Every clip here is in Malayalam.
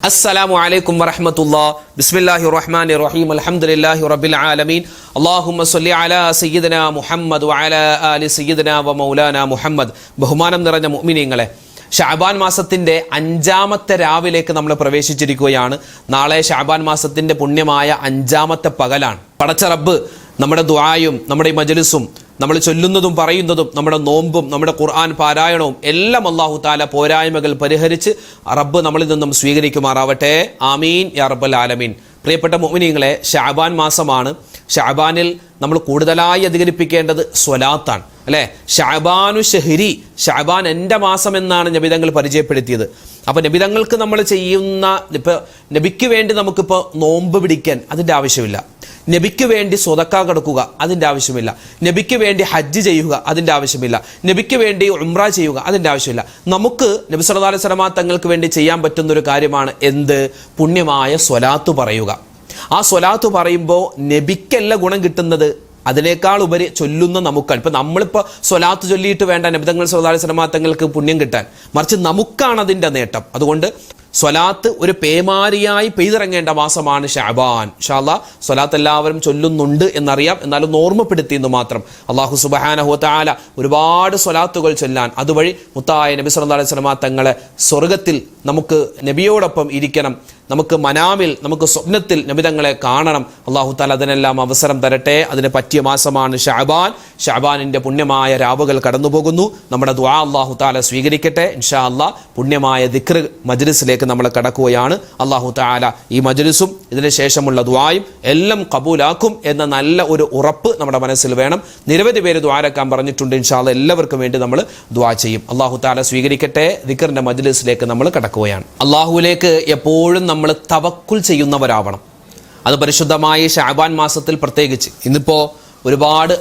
السلام عليكم ورحمة الله بسم الله الرحمن الرحيم الحمد لله رب العالمين اللهم صل على سيدنا محمد وعلى آل سيدنا ومولانا محمد ബഹുമാനം നിറഞ്ഞ മുഅ്മിനീങ്ങളെ ഷഅബാൻ മാസത്തിന്റെ അഞ്ചാമത്തെ രാവിലേക്ക് നമ്മൾ പ്രവേശിച്ചിരിക്കുകയാണ്. നാളെ ഷഅബാൻ മാസത്തിന്റെ പുണ്യമായ അഞ്ചാമത്തെ പകലാണ്. പടച്ച റബ്ബ് നമ്മുടെ ദുആയും നമ്മുടെ മജ്ലിസും നമ്മൾ ചൊല്ലുന്നതും പറയുന്നതും നമ്മുടെ നോമ്പും നമ്മുടെ ഖുർആൻ പാരായണവും എല്ലാം അല്ലാഹു തആല പോരായ്മകൾ പരിഹരിച്ച് റബ്ബ് നമ്മളിൽ നിന്നും സ്വീകരിക്കുമാറാവട്ടെ. ആമീൻ യാ റബ്ബൽ ആലമീൻ. പ്രിയപ്പെട്ട മുഅ്മിനീങ്ങളെ, ഷഅബാൻ മാസമാണ്. ഷഅബാനിൽ നമ്മൾ കൂടുതലായി അധികരിപ്പിക്കേണ്ടത് സ്വലാത്താണ്, അല്ലേ? ഷഅബാനു ഷഹരി, ഷഅബാൻ എൻ്റെ മാസം എന്നാണ് നബിതങ്ങൾ പരിചയപ്പെടുത്തിയത്. അപ്പോൾ നബിതങ്ങൾക്ക് നമ്മൾ ചെയ്യുന്ന നബിക്ക് വേണ്ടി നമുക്കിപ്പോൾ നോമ്പ് പിടിക്കാൻ അതിൻ്റെ ആവശ്യമില്ല, നബിക്ക് വേണ്ടി സ്വതക്ക കൊടുക്കുക അതിൻ്റെ ആവശ്യമില്ല, നബിക്ക് വേണ്ടി ഹജ്ജ് ചെയ്യുക അതിൻ്റെ ആവശ്യമില്ല, നബിക്ക് വേണ്ടി ഉംറ ചെയ്യുക അതിൻ്റെ ആവശ്യമില്ല. നമുക്ക് നബി സല്ലല്ലാഹു അലൈഹി വസല്ലം തങ്ങൾക്ക് വേണ്ടി ചെയ്യാൻ പറ്റുന്നൊരു കാര്യമാണ് എന്ത്? പുണ്യമായ സ്വലാത്ത് പറയുക. ആ സ്വലാത്ത് പറയുമ്പോൾ നബിക്കല്ല ഗുണം കിട്ടുന്നത്, അതിനേക്കാൾ ഉപരി ചൊല്ലുന്ന നമുക്കാണ്. ഇപ്പം നമ്മളിപ്പോൾ സ്വലാത്ത് ചൊല്ലിയിട്ട് വേണ്ട നബി തങ്ങൾ സല്ലല്ലാഹു അലൈഹി വസല്ലം തങ്ങൾക്ക് പുണ്യം കിട്ടാൻ, മറിച്ച് നമുക്കാണ് അതിൻ്റെ നേട്ടം. അതുകൊണ്ട് സ്വലാത്ത് ഒരു പേമാരിയായി പെയ്തിറങ്ങേണ്ട മാസമാണ് ഷഅബാൻ. ഇൻഷാ അല്ലാഹ് സ്വലാത്ത് എല്ലാവരും ചൊല്ലുന്നുണ്ട് എന്നറിയാം, എന്നാലും ഓർമ്മപ്പെടുത്തിയെന്ന് മാത്രം. അല്ലാഹു സുബ്ഹാനഹു വ തആല ഒരുപാട് സ്വലാത്തുകൾ ചൊല്ലാൻ, അതുവഴി മുത്തായ നബി സല്ലല്ലാഹു അലൈഹി വസല്ലം തങ്ങളെ സ്വർഗത്തിൽ നമുക്ക് നബിയോടൊപ്പം ഇരിക്കണം, നമുക്ക് മനാമിൽ നമുക്ക് സ്വപ്നത്തിൽ നബിതങ്ങളെ കാണണം. അല്ലാഹു തആല അതിനെല്ലാം അവസരം തരട്ടെ. അതിന് പറ്റിയ മാസമാണ് ഷഅബാൻ. ഷഅബാനിൻ്റെ പുണ്യമായ രാവുകൾ കടന്നു പോകുന്നു. നമ്മുടെ ദുആ അല്ലാഹു തആല സ്വീകരിക്കട്ടെ. ഇൻഷാ അല്ലാഹ് പുണ്യമായ ദിക്ർ മജ്ലിസിലേക്ക് നമ്മൾ കടക്കുകയാണ്. അല്ലാഹു തആല ഈ മജ്ലിസും ഇതിന് ശേഷമുള്ള ദുആയും എല്ലാം കബൂലാക്കും എന്ന നല്ല ഒരു ഉറപ്പ് നമ്മുടെ മനസ്സിൽ വേണം. നിരവധി പേര് ദുആരക്കാൻ പറഞ്ഞിട്ടുണ്ട്. ഇൻഷാ അല്ലാഹ് എല്ലാവർക്കും വേണ്ടി നമ്മൾ ദുആ ചെയ്യും. അല്ലാഹു തആല സ്വീകരിക്കട്ടെ. ദിക്റിന്റെ മജ്ലിസിലേക്ക് നമ്മൾ കടക്കുകയാണ്. അല്ലാഹുവിലേക്ക് എപ്പോഴും നമ്മൾ തവക്കുൽ ചെയ്യുന്നവരാവണം. അത് പരിശുദ്ധമായ ഷഅബാൻ മാസത്തിൽ പ്രത്യേകിച്ച്. ഇന്നിപ്പോൾ ഒരുപാട്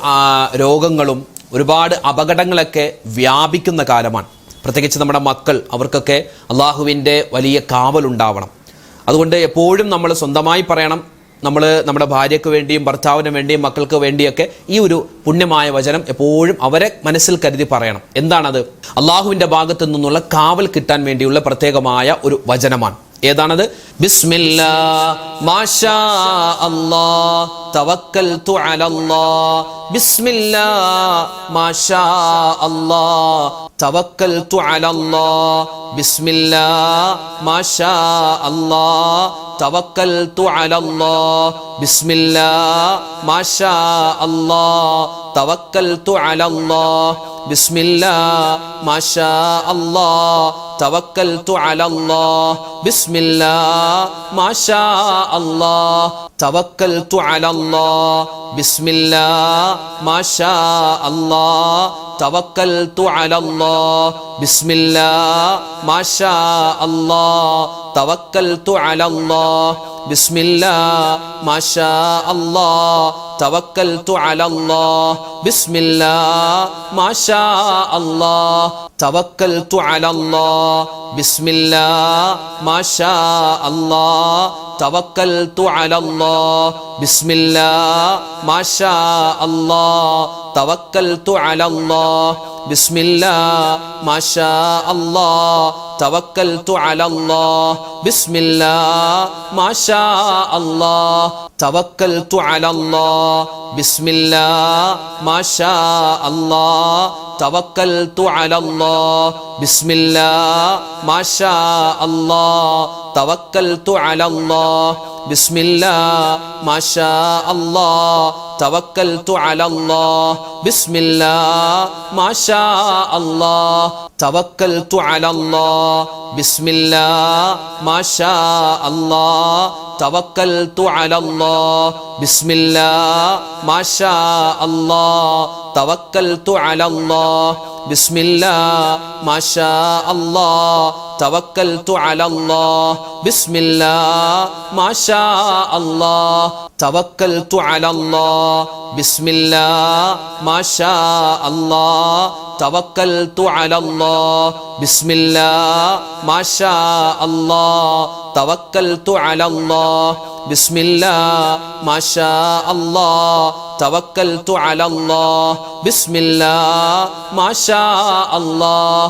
രോഗങ്ങളും ഒരുപാട് അപകടങ്ങളൊക്കെ വ്യാപിക്കുന്ന കാലമാണ്. പ്രത്യേകിച്ച് നമ്മുടെ മക്കൾ, അവർക്കൊക്കെ അള്ളാഹുവിൻ്റെ വലിയ കാവലുണ്ടാവണം. അതുകൊണ്ട് എപ്പോഴും നമ്മൾ സ്വന്തമായി പറയണം, നമ്മൾ നമ്മുടെ ഭാര്യയ്ക്ക് വേണ്ടിയും ഭർത്താവിന് വേണ്ടിയും മക്കൾക്ക് വേണ്ടിയൊക്കെ ഈ ഒരു പുണ്യമായ വചനം എപ്പോഴും അവരെ മനസ്സിൽ കരുതി പറയണം. എന്താണത്? അള്ളാഹുവിൻ്റെ ഭാഗത്തു നിന്നുള്ള കാവൽ കിട്ടാൻ വേണ്ടിയുള്ള പ്രത്യേകമായ ഒരു വചനമാണ്. ഏതാണത്? ബിസ്മില്ലാ മാഷാ അല്ലാഹ് തവക്കൽതു അലല്ലാഹ്. ബിസ്മില്ലാ മാഷാ അല്ലാഹ് തവക്കൽതു അലല്ലാഹ്. ബിസ്മില്ലാ മാഷാ അല്ലാഹ് തവക്കൽതു അലല്ലാഹ്. ബിസ്മില്ലാ മാഷാ അല്ലാഹ് തവക്കൽതു അലല്ലാഹ്. ബിസ്മില്ലാ മാഷാ അല്ലാഹ് തവക്കൽതു അലല്ലാഹ്. ബിസ്മില്ലാ മാഷാ അല്ലാഹ് തവക്കൽതു അലല്ലാഹ്. ബിസ്മില്ലാ മാഷാ അല്ലാഹ് തവക്കൽതു അലല്ലാഹ്. ബിസ്മില്ലാ മാഷാ അല്ലാഹ് തവക്കൽതു അലല്ലാഹ്. ബിസ്മില്ലാ മാഷാ അല്ലാഹ് തവക്കൽതു അലല്ലാഹ്. ബിസ്മില്ലാ മാഷാ അല്ലാഹ് തവക്കൽതു അലല്ലാഹ്. ബിസ്മില്ലാ മാഷാ അല്ലാഹ് തവക്കൽതു അലല്ലാഹ്. ബിസ്മില്ലാ മാഷാ അല്ലാഹ് തവക്കൽതു അലല്ലാഹ്. ബിസ്മില്ലാ മാഷാ അല്ലാഹ് തവക്കൽതു അലല്ലാഹ്. ബിസ്മില്ലാ മാഷാ അല്ലാഹ് തവക്കൽതു അലല്ലാഹ്. ബിസ്മില്ലാ മാഷാ അല്ലാഹ് തവക്കൽതു അലല്ലാഹ്. ബിസ്മില്ലാ മാഷാ അല്ലാഹ് തവക്കൽതു അലല്ലാഹ്. ബിസ്മില്ലാ മാഷാ അല്ലാഹ് തവക്കൽതു അലല്ലാഹ്. ബിസ്മില്ലാ മാഷാ അല്ലാഹ് തവക്കൽതു അലല്ലാഹ്. ബിസ്മില്ലാ മാഷാ അല്ലാഹ് തവക്കൽതു അലല്ലാഹ്. ബിസ്മില്ലാ മാഷാ അല്ലാഹ് തവക്കൽതു അലല്ലാഹ്. ബിസ്മില്ലാ മാഷാ അല്ലാഹ് തവക്കൽതു അലല്ലാഹ്. ബിസ്മില്ലാ മാഷാ അല്ലാഹ് തവക്കൽതു അലല്ലാഹ്. ബിസ്മില്ലാ മാഷാ അല്ലാഹ് തവക്കൽതു അലല്ലാഹ്. ബിസ്മില്ലാ മാഷാ അല്ലാഹ് തവക്കൽതു അലല്ലാഹ്. ബിസ്മില്ലാ മാഷാ അല്ലാഹ് തവക്കൽതു അലല്ലാഹ്. ബിസ്മില്ലാ മാഷാ അല്ലാഹ്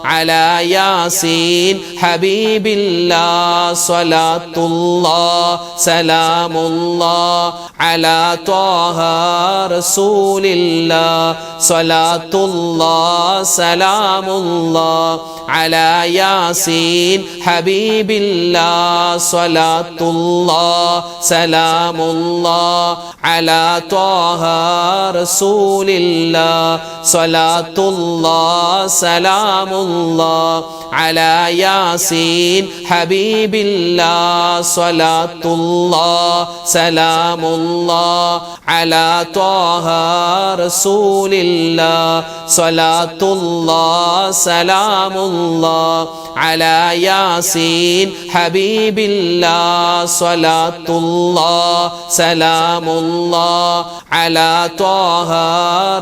على ياسين حبيب الله صلاة الله سلام الله على طه رسول الله صلاة الله سلام الله على ياسين حبيب الله صلاة الله سلام الله على طه رسول الله صلاة الله سلام الله على ياسين حبيب الله صلاة الله سلام الله على طه رسول الله صلاة الله سلام الله على ياسين حبيب الله صلاة الله سلام الله على طه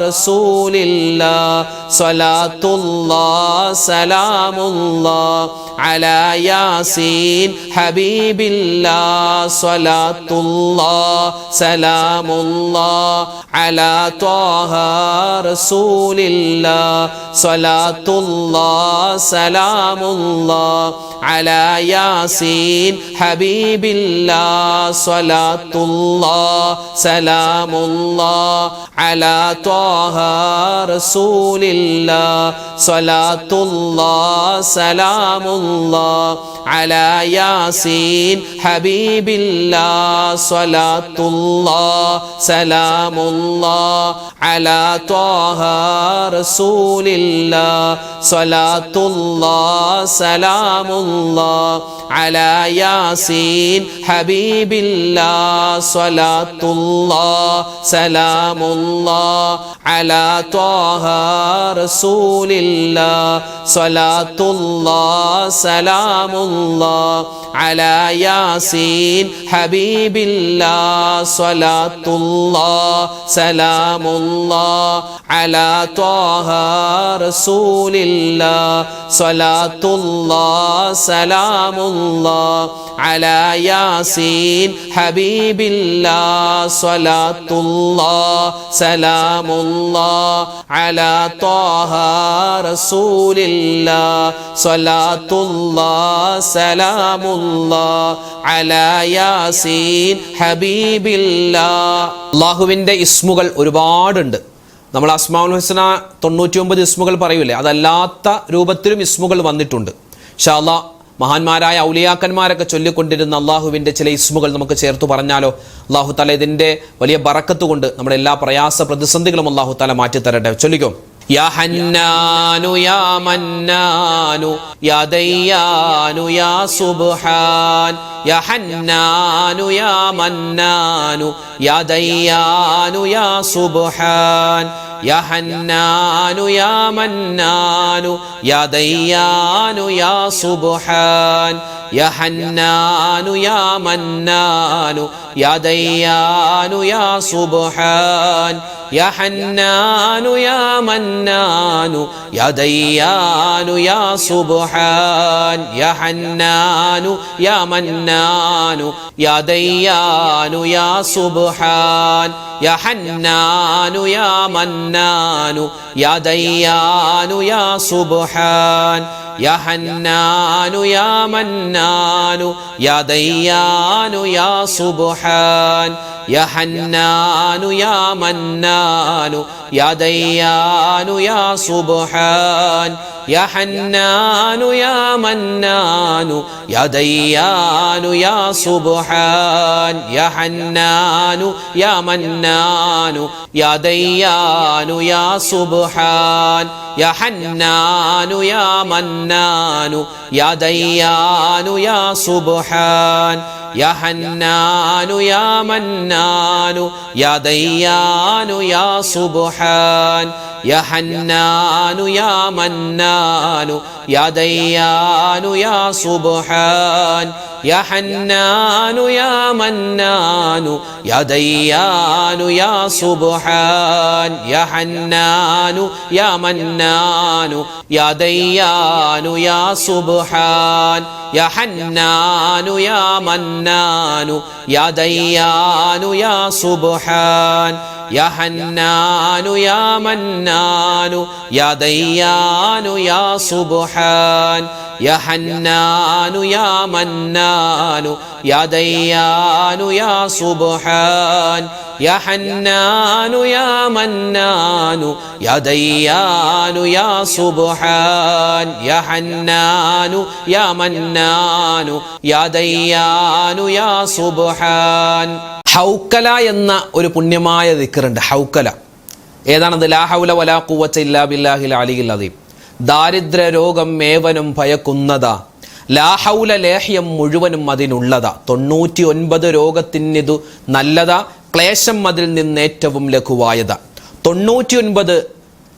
رسول الله صلاة الله سلام الله على ياسين حبيب الله صلاة الله سلام الله على طه رسول الله صلاة الله سلام الله على ياسين حبيب الله صلاة الله سلام الله على طه رسول الله صلاة الله سلام الله على ياسين حبيب الله صلاة الله سلام الله على طه رسول الله صلاة الله سلام الله على ياسين حبيب الله صلاة الله سلام الله على طه رسول الله صلاة الله سلام الله على ياسين حبيب الله صلاة الله سلام الله على طه رسول الله صلاة الله سلام الله على ياسين حبيب الله صلاة الله سلام الله على طه رسول الله صلاة الله سلام الله على ياسين حبيب الله. അല്ലാഹുവിൻ്റെ ഇസ്മുകൾ ഒരുപാടുണ്ട്. നമ്മൾ അസ്മാഉൽ ഹുസ്ന 99 ഇസ്മുകൾ പറയൂലേ, അതല്ലാത്ത രൂപത്തിലും ഇസ്മുകൾ വന്നിട്ടുണ്ട്. ഇൻഷാ അല്ലാഹ് മഹാന്മാരായ ഔലിയാക്കന്മാരൊക്കെ ചൊല്ലിക്കൊണ്ടിരുന്ന അള്ളാഹുവിൻ്റെ ചില ഇസ്മുകൾ നമുക്ക് ചേർത്ത് പറഞ്ഞാലോ? അള്ളാഹു തആല ഇതിൻ്റെ വലിയ ബറക്കത്ത് കൊണ്ട് നമ്മുടെ എല്ലാ പ്രയാസ പ്രതിസന്ധികളും അള്ളാഹു തആല മാറ്റിത്തരട്ടെ. ചൊല്ലിക്കോ. യാ ഹന്നാനു യാ മന്നാനു യാ ദയ്യാനു യാ സുബ്ഹാൻ യാ ഹന്നാനു യാ മന്നാനു യാ ദയ്യാനു യാ സുബ്ഹാൻ യാ ഹന്നാനു യാ മന്നാനു യാ ദയ്യാനു യാ സുബ്ഹാൻ യാ ഹന്നാനു യാ മന്നാനു യാ ദയ്യാനു യാ സുബ്ഹാൻ യാ ഹന്നാനു യാ മന്നാനു യാ ദയ്യാനു യാ സുബ്ഹാൻ യാ ഹന്നാനു യാ മന്നാനു യാ ദയ്യാനു യാ സുബ്ഹാൻ യാ ഹന്നാനു യാ മന്നാനു യാ ദയ്യാനു യാ സുബ്ഹാൻ യാ ഹന്നാനു യാ മന്നാനു യാ ദയ്യാനു യാ സുബ്ഹാൻ യാ ഹന്നാനു യാ മന്നാനു യാ ദയ്യാനു യാ സുബ്ഹാൻ യാ ഹന്നാനു യാ മന്നാനു യാ ദയ്യാനു യാ സുബ്ഹാൻ യാ ഹന്നാനു യാ മന്നാനു യാ ദയ്യാനു യാ സുബ്ഹാൻ യാ ഹന്നാനു യാ മന്നാനു യാ ദയ്യാനു യാ സുബ്ഹാൻ യാ ഹന്നാനു യാ മന്നാനു യാ ദയ്യാനു യാ സുബ്ഹാൻ യാ ഹന്നാനു യാ മന്നാനു യാ ദയ്യാനു യാ സുബ്ഹാൻ യാ ഹന്നാനു യാ മന്നാനു യാ ദയ്യാനു യാ സുബ്ഹാൻ യാ ഹന്നാനു യാ മന്നാനു യാ ദയ്യാനു യാ സുബ്ഹാൻ യാ ഹന്നാനു യാ മന്നാനു യാ ദയ്യാനു യാ സുബ്ഹാൻ യാ ഹന്നാനു യാ മന്നാനു യാ ദയ്യാനു യാ സുബ്ഹാൻ യാ ഹന്നാനു യാ മന്നാനു യാ ദയ്യാനു യാ സുബ്ഹാൻ യാ ഹന്നാനു യാ മന്നാനു യാ ദയ്യാനു യാ സുബ്ഹാൻ യാ ഹന്നാനു യാ മന്നാനു യാ ദയ്യാനു യാ സുബ്ഹാൻ. ഹൗക്കല എന്ന ഒരു പുണ്യമായ ദിക്റുണ്ട്. ഹൗക്കല ഏതാണത്? ലാ ഹൗല വലാ ഖുവത ഇല്ലാ ബില്ലാഹിൽ അലിയിൽ അദീം. ദാരിദ്ര്യ രോഗം ഏവനും ഭയക്കുന്നതാ, ലാ ഹൗല ലേഹ്യം മുഴുവനും അതിനുള്ളതാ. 99 രോഗത്തിനിതു നല്ലതാ, ക്ലേശം അതിൽ നിന്ന് ഏറ്റവും ലഘുവായതാ. 99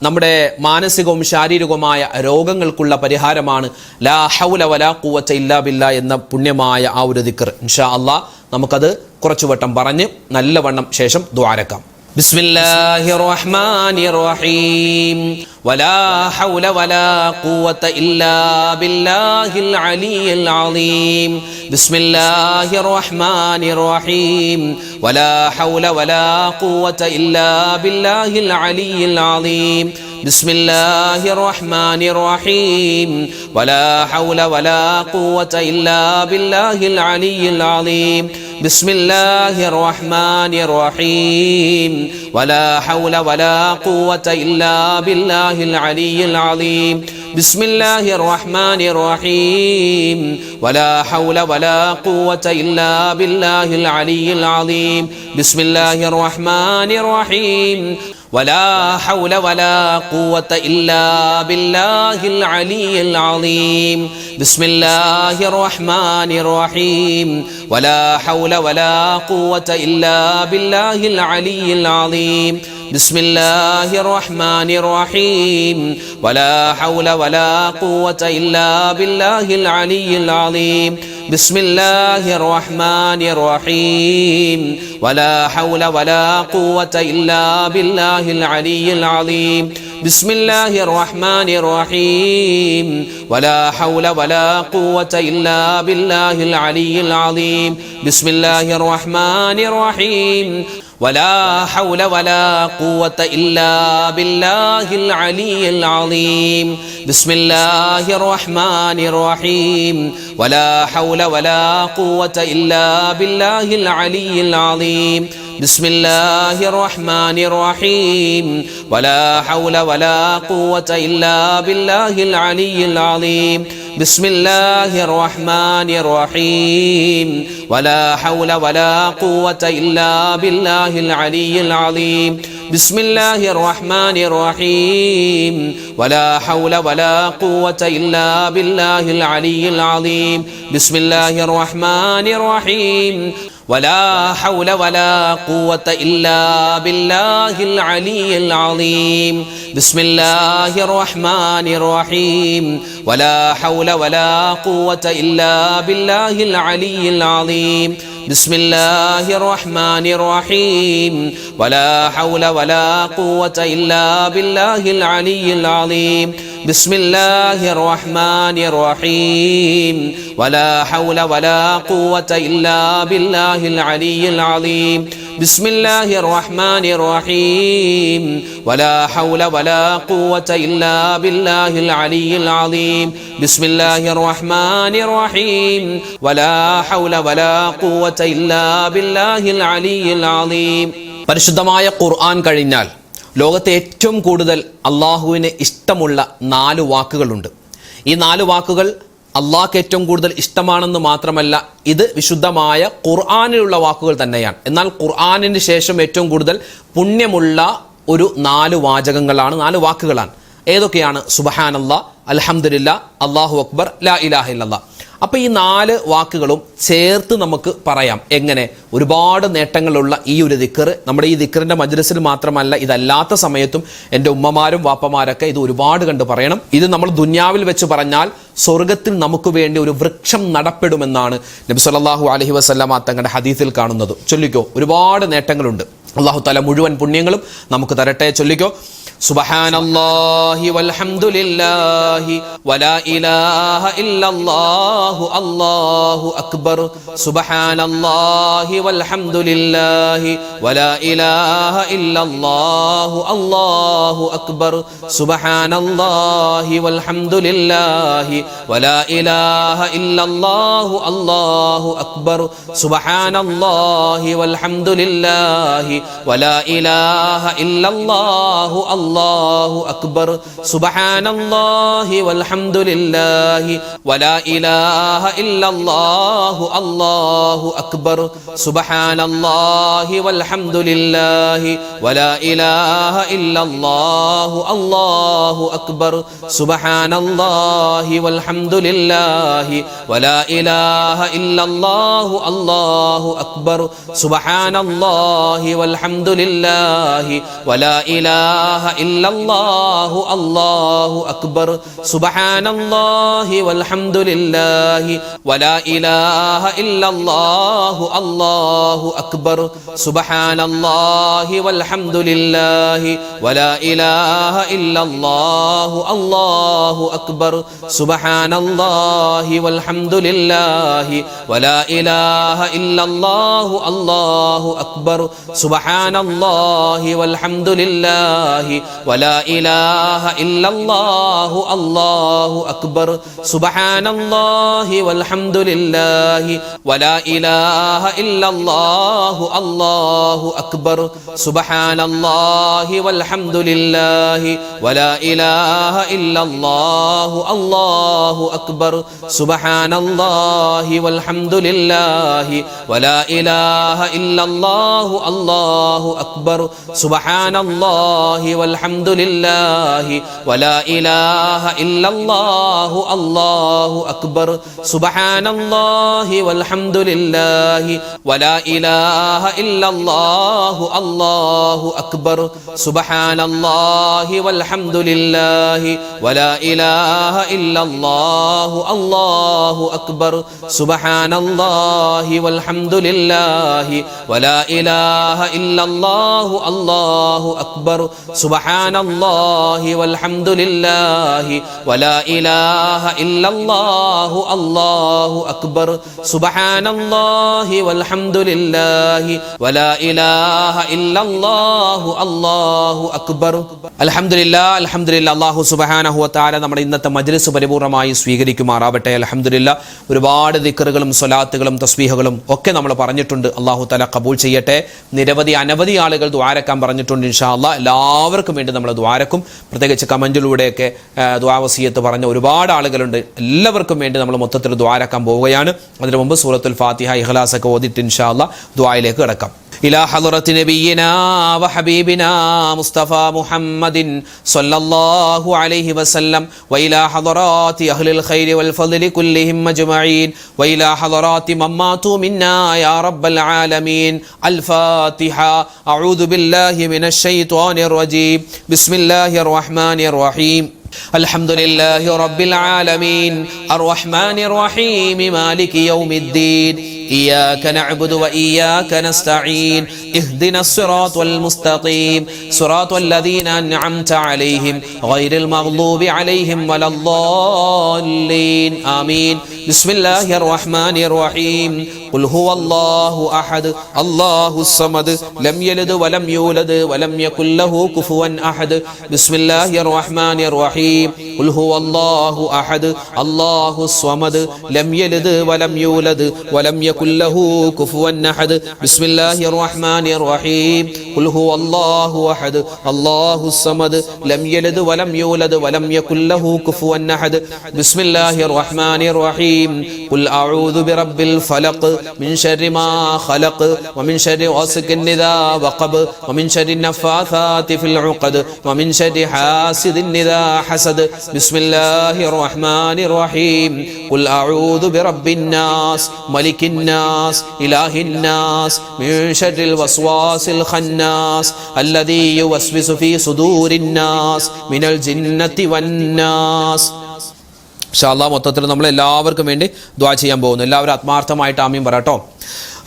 നമ്മുടെ മാനസികവും ശാരീരികവുമായ രോഗങ്ങൾക്കുള്ള പരിഹാരമാണ് ലാ ഹൗല വലാ ഖുവത ഇല്ലാ ബില്ലാ എന്ന പുണ്യമായ ആ ഒരു ദിക്ർ. ഇൻഷാ അല്ലാഹ് നമുക്കത് കുറച്ചു വട്ടം പറഞ്ഞ് നല്ലവണ്ണം ശേഷം ദുആരക്കാം. ബിസ്മില്ലാഹിർ റഹ്മാനിർ റഹീം വലാ ഹൗല വലാ ഖുവത ഇല്ലാ ബില്ലാഹിൽ അലിയിൽ അളീം. ബിസ്മില്ലാഹിർ റഹ്മാനിർ റഹീം വലാ ഹൗല വലാ ഖുവത ഇല്ലാ ബില്ലാഹിൽ അലിയിൽ അളീം. ബിസ്മില്ലാഹിർ റഹ്മാനിർ റഹീം വലാ ഹൗല വലാ ഖുവത ഇല്ലാ ബില്ലാഹിൽ അലിയിൽ അളീം. ബിസ്മില്ലാഹിർ റഹ്മാനിർ റഹീം വലാ ഹൗല വലാ ഖുവത ഇല്ലാ ബില്ലാഹിൽ അലിയിൽ അളീം. ബിസ്മില്ലാഹിർ റഹ്മാനിർ റഹീം വലാ ഹൗല വലാ ഖുവത ഇല്ലാ ബില്ലാഹിൽ അലിയിൽ അളീം. ബിസ്മില്ലാഹിർ റഹ്മാനിർ റഹീം വലാ ഹൗല വലാ ഖുവത ഇല്ലാ ബില്ലാഹിൽ അലിയിൽ അളീം. ബിസ്മില്ലാഹിർ റഹ്മാനിർ റഹീം വലാ ഹൗല വലാ ഖുവത ഇല്ലാ ബില്ലാഹിൽ അലിയിൽ അളീം. ബിസ്മില്ലാഹിർ റഹ്മാനിർ റഹീം വലാ ഹൗല വലാ ഖുവത ഇല്ലാ ബില്ലാഹിൽ അലിയിൽ അളീം. ബിസ്മില്ലാഹിർ റഹ്മാനിർ റഹീം വലാ ഹൗല വലാ ഖുവത ഇല്ലാ ബില്ലാഹിൽ അലിയിൽ അളീം. ബിസ്മില്ലാഹിർ റഹ്മാനിർ റഹീം വലാ ഹൗല വലാ ഖുവത ഇല്ലാ ബില്ലാഹിൽ അലിയിൽ അളീം. ബിസ്മില്ലാഹിർ റഹ്മാനിർ റഹീം വലാ ഹൗല വലാ ഖുവത ഇല്ലാ ബില്ലാഹിൽ അലിയിൽ അളീം. ബിസ്മില്ലാഹിർ റഹ്മാനിർ റഹീം വലാ ഹൗല വലാ ഖുവത ഇല്ലാ ബില്ലാഹിൽ അലിയിൽ അളീം. ബിസ്മില്ലാഹിർ റഹ്മാനിർ റഹീം വലാ ഹൗല വലാ ഖുവത ഇല്ലാ ബില്ലാഹിൽ അലിയിൽ അളീം. ബിസ്മില്ലാഹിർ റഹ്മാനിർ റഹീം വലാ ഹൗല വലാ ഖുവത ഇല്ലാ ബില്ലാഹിൽ അലിയിൽ അളീം. ബിസ്മില്ലാഹിർ റഹ്മാനിർ റഹീം വലാ ഹൗല വലാ ഖുവത ഇല്ലാ ബില്ലാഹിൽ അലിയിൽ അളീം. ബിസ്മില്ലാഹിർ റഹ്മാനിർ റഹീം വലാ ഹൗല വലാ ഖുവത ഇല്ലാ ബില്ലാഹിൽ അലിയിൽ അളീം. ബിസ്മില്ലാഹിർ റഹ്മാനിർ റഹീം വലാ ഹൗല വലാ ഖുവത ഇല്ലാ ബില്ലാഹിൽ അലിയിൽ അളീം. ബിസ്മില്ലാഹിർ റഹ്മാനിർ റഹീം വലാ ഹൗല വലാ ഖുവത ഇല്ലാ ബില്ലാഹിൽ അലിയിൽ അളീം. ബിസ്മില്ലാഹിർ റഹ്മാനിർ റഹീം വലാ ഹൗല വലാ ഖുവത ഇല്ലാ ബില്ലാഹിൽ അലിയിൽ അളീം. ബിസ്മില്ലാഹിർ റഹ്മാനിർ റഹീം വലാ ഹൗല വലാ ഖുവത ഇല്ലാ ബില്ലാഹിൽ അലിയിൽ അളീം. ബിസ്മില്ലാഹിർ റഹ്മാനിർ റഹീം വലാ ഹൗല വലാ ഖുവത ഇല്ലാ ബില്ലാഹിൽ അലിയിൽ അളീം. പരിശുദ്ധമായ ഖുർആൻ കഴിഞ്ഞാൽ ലോകത്തെ ഏറ്റവും കൂടുതൽ അള്ളാഹുവിന് ഇഷ്ടമുള്ള 4 വാക്കുകളുണ്ട്. ഈ 4 വാക്കുകൾ അള്ളാഹ്ക്ക് ഏറ്റവും കൂടുതൽ ഇഷ്ടമാണെന്ന് മാത്രമല്ല, ഇത് വിശുദ്ധമായ ഖുർആനിലുള്ള വാക്കുകൾ തന്നെയാണ്. എന്നാൽ ഖുർആനിന് ശേഷം ഏറ്റവും കൂടുതൽ പുണ്യമുള്ള ഒരു 4 വാചകങ്ങളാണ്, 4 വാക്കുകളാണ്. ഏതൊക്കെയാണ്? സുബ്ഹാനല്ലാഹ്, അൽഹംദുലില്ലാഹ്, അല്ലാഹു അക്ബർ, ലാ ഇലാഹ ഇല്ലല്ലാഹ്. അപ്പോൾ ഈ 4 വാക്കുകളും ചേർത്ത് നമുക്ക് പറയാം. എങ്ങനെ? ഒരുപാട് നേട്ടങ്ങളുള്ള ഈ ഒരു ദിക്ർ നമ്മുടെ ഈ ദിക്റിന്റെ മജ്ലിസിൽ മാത്രമല്ല, ഇതല്ലാത്ത സമയത്തും എൻ്റെ ഉമ്മമാരും വാപ്പമാരൊക്കെ ഇത് ഒരുപാട് കണ്ട് പറയണം. ഇത് നമ്മൾ ദുനിയാവിൽ വെച്ച് പറഞ്ഞാൽ സ്വർഗത്തിൽ നമുക്ക് വേണ്ടി ഒരു വൃക്ഷം നടപ്പെടുമെന്നാണ് നബി സല്ലല്ലാഹു അലൈഹി വസല്ലമ തങ്ങളുടെ ഹദീസിൽ കാണുന്നത്. ചൊല്ലിക്കോ, ഒരുപാട് നേട്ടങ്ങളുണ്ട്. അല്ലാഹു തആല മുഴുവൻ പുണ്യങ്ങളും നമുക്ക് തരട്ടെ. ചൊല്ലിക്കോ, സുബ്ഹാനല്ലാഹി വൽഹംദുലില്ലാഹി വലാ ഇലാഹ ഇല്ലല്ലാഹു അല്ലാഹു അക്ബർ. സുബ്ഹാനല്ലാഹി വൽഹംദുലില്ലാഹി വലാ ഇലാഹ ഇല്ലല്ലാഹു അല്ലാഹു അക്ബർ. സുബ്ഹാനല്ലാഹി വൽഹംദുലില്ലാഹി വലാ ഇലാഹ ഇല്ലല്ലാഹു അല്ലാഹു അക്ബർ. സുബ്ഹാനല്ലാഹി വൽഹംദുലില്ലാഹി വലാ ഇലാഹ ഇല്ലല്ലാഹു അല്ലാഹു അക്ബർ. സുബ്ഹാനല്ലാഹി വൽഹംദുലില്ലാഹി വലാ ഇലാഹ ഇല്ലല്ലാഹു അല്ലാഹു അക്ബർ. സുബ്ഹാനല്ലാഹി വൽഹംദുലില്ലാഹി വലാ ഇലാഹ ഇല്ലല്ലാഹു അല്ലാഹു അക്ബർ. സുബ്ഹാനല്ലാഹി വൽഹംദുലില്ലാഹി വലാ ഇലാഹ ഇല്ലല്ലാഹു അല്ലാഹു അക്ബർ. സുബ്ഹാനല്ലാഹി വൽഹംദുലില്ലാഹി വലാ ഇലാഹ ഇല്ലല്ലാഹു അല്ലാഹു അക്ബർ. സുബ്ഹാനല്ലാഹി വൽഹംദുലില്ലാഹി വലാ ഇലാഹ ഇല്ലല്ലാഹു അല്ലാഹു അക്ബർ. സുബ്ഹാനല്ലാഹി വൽഹംദുലില്ലാഹി വലാ ഇലാഹ ഇല്ലല്ലാഹു അല്ലാഹു അക്ബർ. സുബ്ഹാനല്ലാഹി വൽഹംദുലില്ലാഹി വലാ ഇലാഹ ഇല്ലല്ലാഹു അല്ലാഹു അക്ബർ. സുബ്ഹാനല്ലാഹി വൽഹംദുലില്ലാഹി വലാ ഇലാഹ ഇല്ലല്ലാഹു അല്ലാഹു അക്ബർ. സുബ്ഹാനല്ലാഹി വൽഹംദുലില്ലാഹി വലാ ഇലാഹ ഇല്ലല്ലാഹു അല്ലാഹു അക്ബർ. സുബ്ഹാനല്ലാഹി വൽഹംദുലില്ലാഹി വലാ ഇലാഹ ഇല്ലല്ലാഹു അല്ലാഹു അക്ബർ. സുബ്ഹാനല്ലാഹി വൽഹംദുലില്ലാഹി വലാ ഇലാഹ ഇല്ലല്ലാഹു അല്ലാഹു അക്ബർ. സുബ്ഹാനല്ലാഹി വൽഹംദുലില്ലാഹി വലാ ഇലാഹ ഇല്ലല്ലാഹു അല്ലാഹു അക്ബർ. സുബ്ഹാനല്ലാഹി വൽഹംദുലില്ലാഹി വലാ ഇലാഹ ഇല്ലല്ലാഹു അല്ലാഹു അക്ബർ. സുബ്ഹാനല്ലാഹി വൽഹംദുലില്ലാഹി വലാ ഇലാഹ ഇല്ലല്ലാഹു അല്ലാഹു അക്ബർ. സുബ്ഹാനല്ലാഹി വൽഹംദുലില്ലാഹി വലാ ഇലാഹ ഇല്ലല്ലാഹു അല്ലാഹു അക്ബർ. സുബ്ഹാനല്ലാഹി വൽഹംദുലില്ലാഹി വലാ ഇലാഹ ഇല്ലല്ലാഹു അല്ലാഹു അക്ബർ. സുബ്ഹാനല്ലാഹി വൽഹംദുലില്ലാഹി വലാ ഇലാഹ ഇല്ലല്ലാഹു അല്ലാഹു അക്ബർ. അൽഹംദുലില്ലാഹ് അൽഹംദുലില്ലാഹ്. അല്ലാഹു സുബ്ഹാനഹു വ തആല നമ്മുടെ ഇന്നത്തെ മജ്ലിസ് പരിപൂർണമായി സ്വീകരിക്കുമാറാവട്ടെ. അൽഹംദുലില്ലാഹ്. ഒരുപാട് ദിക്റുകളും സ്വലാത്തുകളും തസ്ബീഹുകളും ഒക്കെ നമ്മൾ പറഞ്ഞിട്ടുണ്ട്. അല്ലാഹു തആല ഖബൂൽ ചെയ്യട്ടെ. അനവധി ആളുകൾ ദുആരക്കാൻ പറഞ്ഞിട്ടുണ്ട്. ഇൻഷാ അല്ലാഹ് എല്ലാവർക്കും വേണ്ടി നമ്മൾ ദുആരക്കും. പ്രത്യേകിച്ച് കമന്റിലൂടെയൊക്കെ ദുആ വസിയത്ത് പറഞ്ഞ ഒരുപാട് ആളുകളുണ്ട്. എല്ലാവർക്കും വേണ്ടി നമ്മൾ മൊത്തത്തിൽ ദുആരക്കാൻ പോവുകയാണ്. അതിനു മുമ്പ് സൂറത്തുൽ ഫാത്തിഹ ഇഖ്ലാസ് ഒക്കെ ഓതിയിട്ട് ഇൻഷാ അല്ലാഹ് ദുആയിലേക്ക് കടക്കാം. إلى حضرة نبينا وحبيبنا مصطفى محمد صلى الله عليه وسلم وإلى حضرات أهل الخير والفضل كلهم أجمعين وإلى حضرات من ماتوا منا يا رب العالمين. الفاتحة. أعوذ بالله من الشيطان الرجيم. بسم الله الرحمن الرحيم. الحمد لله رب العالمين الرحمن الرحيم مالك يوم الدين. إياك نعبد وإياك نستعين. اهدنا الصراط المستقيم صراط الذين أنعمت عليهم غير المغضوب عليهم ولا الضالين. آمين. بسم الله الرحمن الرحيم. قل هو الله أحد الله الصمد لم يلد ولم يولد ولم يكن له كفوا أحد. بسم الله الرحمن الرحيم. قل هو الله أحد الله الصمد لم يلد ولم يولد ولم يكن له كفوا أحد. بسم الله الرحمن الرحيم. قل هو الله أحد الله الصمد لم يلد ولم يولد ولم يكن له كفوا أحد. بسم الله الرحمن الرحيم. قل أعوذ برب الفلق من شر ما خلق ومن شر غاسق إذا وقب ومن شر النفاثات في العقد ومن شر حاسد إذا حسد. بسم الله الرحمن الرحيم. قل أعوذ برب الناس ملك الناس إله الناس من شر الوسواس الخناس الذي يوسوس في صدور الناس من الجنة والناس. ഇൻഷാ അല്ലാഹ് മൊത്തത്തിൽ നമ്മൾ എല്ലാവർക്കും വേണ്ടി ദുആ ചെയ്യാൻ പോകുന്നു. എല്ലാവരും ആത്മാർത്ഥമായിട്ട് ആമീൻ പറയട്ടോ.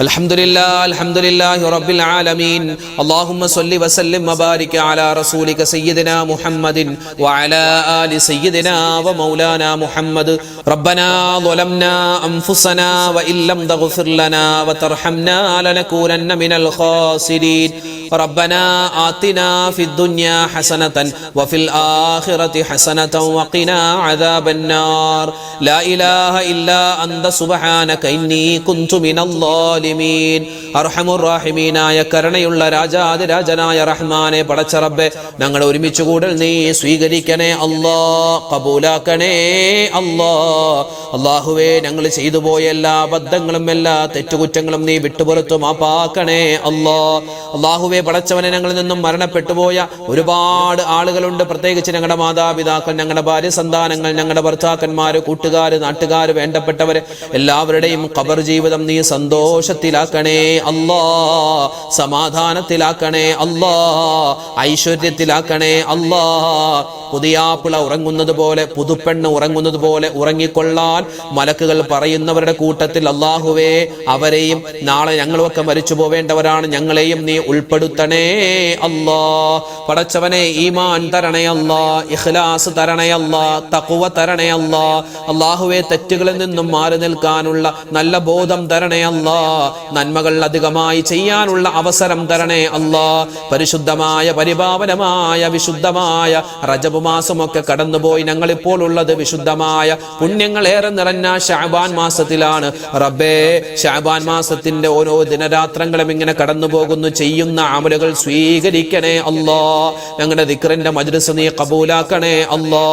അൽഹംദുലില്ലാഹി റബ്ബിൽ ആലമീൻ. അല്ലാഹുമ്മ സ്വല്ലി വസല്ലിം വബാരിക് അലാ റസൂലിക സയ്യിദിനാ മുഹമ്മദിൻ വഅലാ ആലി സയ്യിദിനാ വമൗലാനാ മുഹമ്മദ്. റബ്ബനാ ളലംനാ അൻഫുസനാ വഇല്ലം തഗ്ഫിർ ലനാ വതർഹംനാ ലനകൂനന്ന മിനൽ ഖാസിരീൻ. റബ്ബനാ ആതിനാ ഫിദ് ദുനിയാ ഹസനതൻ വഫിൽ ആഖിറതി ഹസനതൻ വഖിനാ അദാബന്നാർ. ലാ ഇലാഹ ഇല്ലാ അൻത സുബ്ഹാനക ഇന്നി കുൻതു മിനൽ ളാലിമീൻ. അർഹമുർ റഹീമീനായ കരുണയുള്ള രാജാതിരാജനായ റഹ്മാനെ പടച്ച റബ്ബേ, ഞങ്ങൾ ഒരുമിച്ച് കൂടൽ നീ സ്വീകരിക്കണേ അല്ലാ, കബൂലാക്കണേ അല്ലാ. അല്ലാഹുവേ, ഞങ്ങൾ ചെയ്തു പോയ എല്ലാ അബദ്ധങ്ങളും എല്ലാ തെറ്റുകുറ്റങ്ങളും നീ വിട്ടുപുറത്തു മാപ്പാക്കണേ അല്ലാ. അല്ലാഹുവേ പടച്ചവനെ, ഞങ്ങളിൽ നിന്നും മരണപ്പെട്ടുപോയ ഒരുപാട് ആളുകളുണ്ട്. പ്രത്യേകിച്ച് ഞങ്ങളുടെ മാതാപിതാക്കൾ, ഞങ്ങളുടെ ഭാര്യ സന്താനങ്ങൾ, ഞങ്ങളുടെ ഭർത്താക്കന്മാര്, കൂട്ടുകാര്, നാട്ടുകാര്, വേണ്ടപ്പെട്ടവര് എല്ലാവരുടെയും ഖബർ ജീവിതം നീ സന്തോഷത്തിലാക്കണേ അല്ലാ, സമാധാനത്തിലാക്കണേ അല്ലാ, ഐശ്വര്യത്തിലാക്കണേ അല്ലാ. പുതിയാപ്പിള ഉറങ്ങുന്നത് പോലെ, പുതുപ്പെണ്ണ് ഉറങ്ങുന്നത് പോലെ ഉറങ്ങിക്കൊള്ളാൻ മലക്കുകൾ പറയുന്നവരുടെ കൂട്ടത്തിൽ അല്ലാഹുവേ അവരെയും നാളെ ഞങ്ങളുമൊക്കെ മരിച്ചു പോവേണ്ടവരാണ്, ഞങ്ങളെയും നീ ഉൾപ്പെടുത്തണേ അല്ലാ. പടച്ചവനെ, ഈമാൻ തരണേ അല്ലാ, ഇഖ്ലാസ് തരണേ അല്ലാ, തഖ്വ തരണേ അല്ലാ. അല്ലാഹുവേ, തെറ്റുകളിൽ നിന്നും മാറി നിൽക്കാനുള്ള നല്ല ബോധം തരണേ അല്ലാ, നന്മകൾ അധികമായി ചെയ്യാനുള്ള അവസരം തരണേ അല്ലാ. പരിശുദ്ധമായ പരിപാവനമായ വിശുദ്ധമായ റജബ് മാസമൊക്കെ കടന്നുപോയി. ഞങ്ങളിപ്പോൾ ഉള്ളത് വിശുദ്ധമായ പുണ്യങ്ങളേറെ നിറഞ്ഞ ശഅബാൻ മാസത്തിലാണ്. റബ്ബേ, ശഅബാൻ മാസത്തിന്റെ ഓരോ ദിനരാത്രങ്ങളും ഇങ്ങനെ കടന്നു പോകുന്നു. ചെയ്യുന്ന അമലുകൾ സ്വീകരിക്കണേ അല്ലാ. ഞങ്ങളുടെ ദിക്റിന്റെ മജ്ലിസ് നീ കബൂലാക്കണേ അല്ലാ.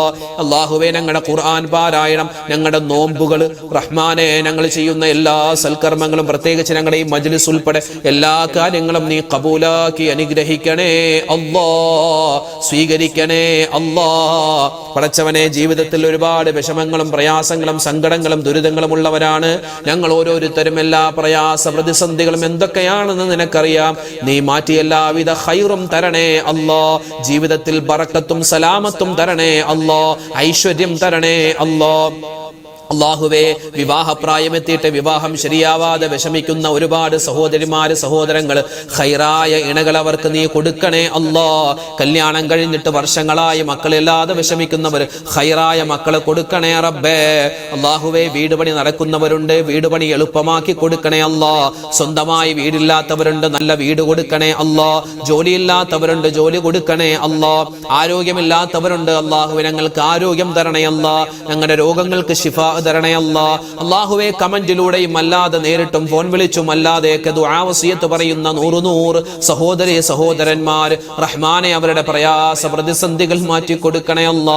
അല്ലാഹുവേ, ഞങ്ങളുടെ ഖുർആൻ പാരായണം, ഞങ്ങളുടെ നോമ്പുകൾ, റഹ്മാനെ, ഞങ്ങൾ ചെയ്യുന്ന എല്ലാ സൽക്കർമ്മങ്ങളും, പ്രത്യേകിച്ച് ഞങ്ങളുടെ ഈ മജ്ലിസ് ഉൾപ്പെടെ എല്ലാ കാര്യങ്ങളും നീ കബൂലാക്കി അനുഗ്രഹിക്കണേ അല്ലാ, സ്വീകരിക്കണേ അല്ലാ. പടച്ചവനെ, ജീവിതത്തിൽ ഒരുപാട് വിഷമങ്ങളും പ്രയാസങ്ങളും സങ്കടങ്ങളും ദുരിതങ്ങളും ഉള്ളവരാണ് ഞങ്ങൾ ഓരോരുത്തരും. എല്ലാ പ്രയാസ പ്രതിസന്ധികളും എന്തൊക്കെയാണെന്ന് നിനക്കറിയാം. നീ മാറ്റി എല്ലാവിധ ഖൈറും തരണേ അല്ലാ. ജീവിതത്തിൽ ബറക്കത്തും സലാമത്തും തരണേ അല്ലാ, ഐശ്വര്യം തരണേ അല്ലാ. അല്ലാഹുവേ, വിവാഹപ്രായമെത്തിയിട്ട് വിവാഹം ശരിയാവാതെ വിഷമിക്കുന്ന ഒരുപാട് സഹോദരിമാര്, സഹോദരങ്ങൾ, ഖൈറായ ഇണകൾ അവർക്ക് നീ കൊടുക്കണേ അല്ലാ. കല്യാണം കഴിഞ്ഞിട്ട് വർഷങ്ങളായി മക്കളില്ലാതെ വിഷമിക്കുന്നവർ ഖൈറായ മക്കളെ കൊടുക്കണേ റബ്ബേ. അല്ലാഹുവേ, വീട് പണി നടക്കുന്നവരുണ്ട്, വീട് പണി എളുപ്പമാക്കി കൊടുക്കണേ അല്ലാ. സ്വന്തമായി വീടില്ലാത്തവരുണ്ട്, നല്ല വീട് കൊടുക്കണേ അല്ലാ. ജോലിയില്ലാത്തവരുണ്ട്, ജോലി കൊടുക്കണേ അല്ലാ. ആരോഗ്യമില്ലാത്തവരുണ്ട്, അല്ലാഹുവേ ഞങ്ങൾക്ക് ആരോഗ്യം തരണേ അല്ലാ. ഞങ്ങളുടെ രോഗങ്ങൾക്ക് ശിഫ തരണേ അല്ലാ. അല്ലാഹുവേ, കമന്റിലൂടെയും അല്ലാതെ നേരിട്ടും ഫോൺ വിളിച്ചും അല്ലാതെയൊക്കെ ദുആ വസിയത്ത് പറയുന്ന 100 സഹോദരി സഹോദരന്മാർ, റഹ്മാനെ, അവരുടെ പ്രയാസ പ്രതിസന്ധികൾ മാറ്റി കൊടുക്കണേ അല്ലാ.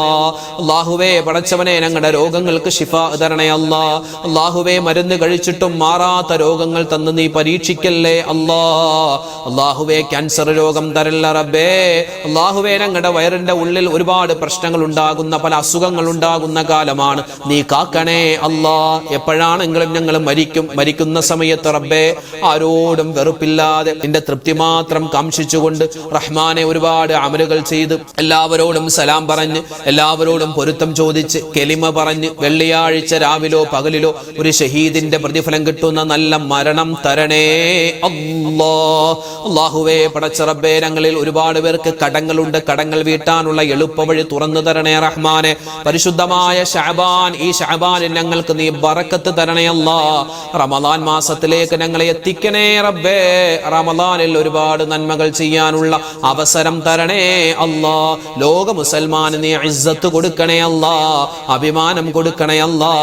അല്ലാഹുവേ പടച്ചവനെ, ഞങ്ങളുടെ രോഗങ്ങൾക്ക് ശിഫ തരണേ അല്ലാ. അല്ലാഹുവേ, മരുന്ന് കഴിച്ചിട്ടും മാറാത്ത രോഗങ്ങൾ തന്ന് നീ പരീക്ഷിക്കല്ലേ അല്ലാ. അല്ലാഹുവേ, ക്യാൻസർ രോഗം തരല്ല റബ്ബേ. അല്ലാഹുവേ, ഞങ്ങളുടെ വയറിന്റെ ഉള്ളിൽ ഒരുപാട് പ്രശ്നങ്ങൾ ഉണ്ടാകുന്ന, പല അസുഖങ്ങൾ ഉണ്ടാകുന്ന കാലമാണ്. നീ കാക്കണേ അല്ലാ. എപ്പോഴാണെങ്കിലും ഞങ്ങൾ മരിക്കുന്ന സമയത്ത് റബ്ബേ, ആരോടും വെറുപ്പില്ലാതെ നിന്റെ തൃപ്തി മാത്രം കാംക്ഷിച്ചുകൊണ്ട് റഹ്മാനെ ഒരുപാട് അമലുകൾ ചെയ്ത് എല്ലാവരോടും സലാം പറഞ്ഞ് എല്ലാവരോടും പൊരുത്തം ചോദിച്ച് കെലിമ പറഞ്ഞ് വെള്ളിയാഴ്ച രാവിലോ പകലിലോ ഒരു ഷഹീദിന്റെ പ്രതിഫലം കിട്ടുന്ന നല്ല മരണം തരണേ അല്ലാ. അല്ലാഹുവേ പടച്ച റബ്ബേ, ഞങ്ങളിൽ ഒരുപാട് പേർക്ക് കടങ്ങളുണ്ട്, കടങ്ങൾ വീട്ടാനുള്ള എളുപ്പവഴി തുറന്നു തരണേ റഹ്മാനെ. പരിശുദ്ധമായ ശഅബാൻ, ഈ ശഅബാനിൽ ഞങ്ങൾക്ക് നീ ബറക്കത്ത് തരണേ അല്ലാ. റമളാൻ മാസത്തിലേക്ക് ഞങ്ങളെ എത്തിക്കണേ റബ്ബേ. റമളാനിൽ ഒരുപാട് നന്മകൾ ചെയ്യാനുള്ള അവസരം തരണേ അല്ലാ. ലോക മുസൽമാന് നീ ഇസ്സത്ത് കൊടുക്കണേ അല്ലാ, അഭിമാനം കൊടുക്കണേ അല്ലാ.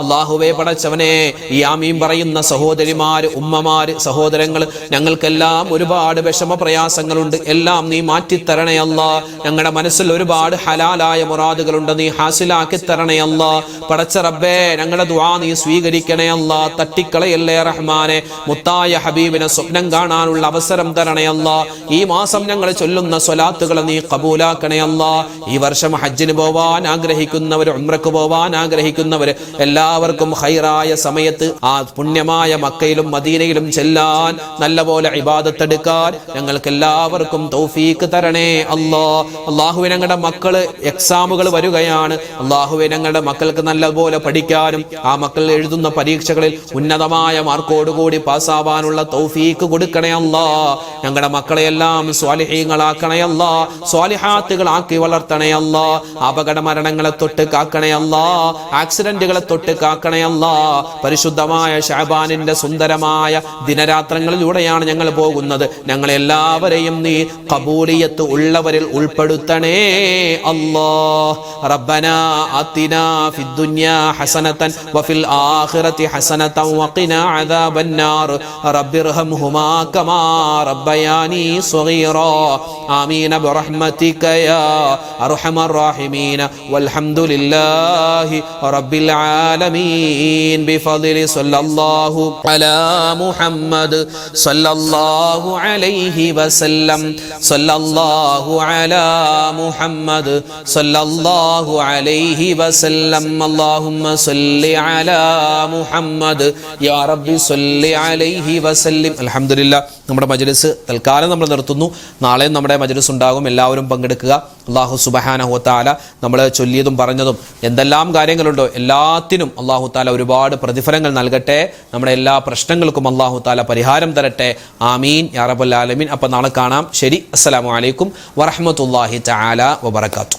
അല്ലാഹുവേ പടച്ചവനെ, ഈ ആമീൻ പറയുന്ന സഹോദരിമാര്, ഉമ്മമാര്, സഹോദരങ്ങൾ, ഞങ്ങൾക്കെല്ലാം ഒരുപാട് വിഷമ പ്രയാസങ്ങളുണ്ട്, എല്ലാം നീ മാറ്റിത്തരണേ അല്ലാ. ഞങ്ങളുടെ മനസ്സിൽ ഒരുപാട് ഹലാലായ മുറാദുകളുണ്ട്, നീ ഹാസിലാക്കി തരണേ അല്ലാ. പടച്ച റബ്ബേ, ഞങ്ങളുടെ ദുആ നീ സ്വീകരിക്കണേ അല്ലാ. തട്ടിക്കളയല്ലേ റഹ്മാനെ. മുത്തായ ഹബീബിനെ സ്വപ്നം കാണാനുള്ള അവസരം തരണേ അല്ലാ. ഈ മാസം ഞങ്ങൾ ചൊല്ലുന്ന സ്വലാത്തുകൾ നീ കബൂലാക്കണേ അല്ലാ. ഈ വർഷം ഹജ്ജിന് പോവാൻ ആഗ്രഹിക്കുന്നവർ, ഉംറക്ക് പോവാൻ ആഗ്രഹിക്കുന്നവർ എല്ലാവർക്കും ഖൈറായ സമയത്ത് ആ പുണ്യമായ മക്കയിലും മദീനയിലും ചെല്ലാൻ, നല്ലപോലെ ഇബാദത്ത് എടുക്കാൻ ഞങ്ങൾക്ക് എല്ലാവർക്കും തൗഫീഖ് തരണേ അല്ലാ. അല്ലാഹുവേ, ഞങ്ങളുടെ മക്കള് എക്സാമുകൾ വരികയാണ്. അല്ലാഹുവേ, ഞങ്ങളുടെ മക്കൾക്ക് നല്ലപോലെ പഠിക്കാനും ആ മക്കൾ എഴുതുന്ന പരീക്ഷകളിൽ ഉന്നതമായ മാർക്കോടുകൂടി പാസ്സാവാനുള്ള തൗഫീക്ക് കൊടുക്കണേ അല്ലാ. ഞങ്ങളുടെ മക്കളെയെല്ലാം സ്വാലിഹീങ്ങളാക്കണേ അല്ലാ, സ്വാലിഹാത്തുകളാക്കി വളർത്തണേ അല്ലാ. അപകട മരണങ്ങളെ തൊട്ട് കാക്കണേ അല്ലാ, ആക്സിഡന്റുകളെ തൊട്ട് കാക്കണേ അല്ലാ. പരിശുദ്ധമായ ശഅബാനിന്റെ സുന്ദരമായ ദിനരാത്രങ്ങളിലൂടെയാണ് ഞങ്ങൾ പോകുന്നത്. ഞങ്ങളെല്ലാവരെയും നീ ഖബൂലിയത്ത് ഉള്ളവരിൽ ഉൾപ്പെടുത്തണേ അല്ലാഹ്. റബ്ബനാ ആതിനാ ഫിദ്ദുനിയാ ഹസനതൻ വഫിൽ ആഖിറതി ഹസനതൻ വഖിനാ അദാബന്നാർ. റബ്ബിർഹംഹുമാ കമാ റബ്ബയാനി സ്വഗീറാ. ആമീൻ ബിറഹ്മതിക യാ അർഹമർ റഹീമീൻ. വൽഹംദുലില്ലാഹി റബ്ബിൽ ആലമീൻ. ബിഫദ്ലി സല്ലല്ലാഹു അലാ മുഹമ്മദ് സല്ലല്ലാഹു അലൈഹി വസല്ലം. സല്ലല്ലാഹു അലാ മുഹമ്മദ് സല്ലല്ലാഹു അലൈഹി വസല്ലം. അല്ലാഹുമ്മ സല്ലി അലാ മുഹമ്മദ് യാ റബ്ബി സല്ലി അലൈഹി വസല്ലം. അൽഹംദുലില്ലാഹ്, നമ്മുടെ മജ്ലിസ് തൽക്കാലം നമ്മൾ നിർത്തുന്നു. നാളെയും നമ്മുടെ മജ്ലിസ് ഉണ്ടാകും. എല്ലാവരും പങ്കെടുക്കുക. അല്ലാഹു സുബ്ഹാനഹു വ തആല നമ്മൾ ചൊല്ലിയതും പറഞ്ഞതും എന്തെല്ലാം കാര്യങ്ങളുണ്ടോ എല്ലാത്തിനും അല്ലാഹു തആല ഒരുപാട് പ്രതിഫലങ്ങൾ നൽകട്ടെ. നമ്മുടെ എല്ലാ പ്രശ്നങ്ങൾക്കും അല്ലാഹു തആല പരിഹാരം തരട്ടെ. ആമീൻ യാ റബ്ബൽ ആലമീൻ. അപ്പോൾ നാളെ കാണാം. ശരി, അസ്സലാമു അലൈക്കും വറഹ്മത്തുള്ളാഹി തആല വബറകാതുഹു.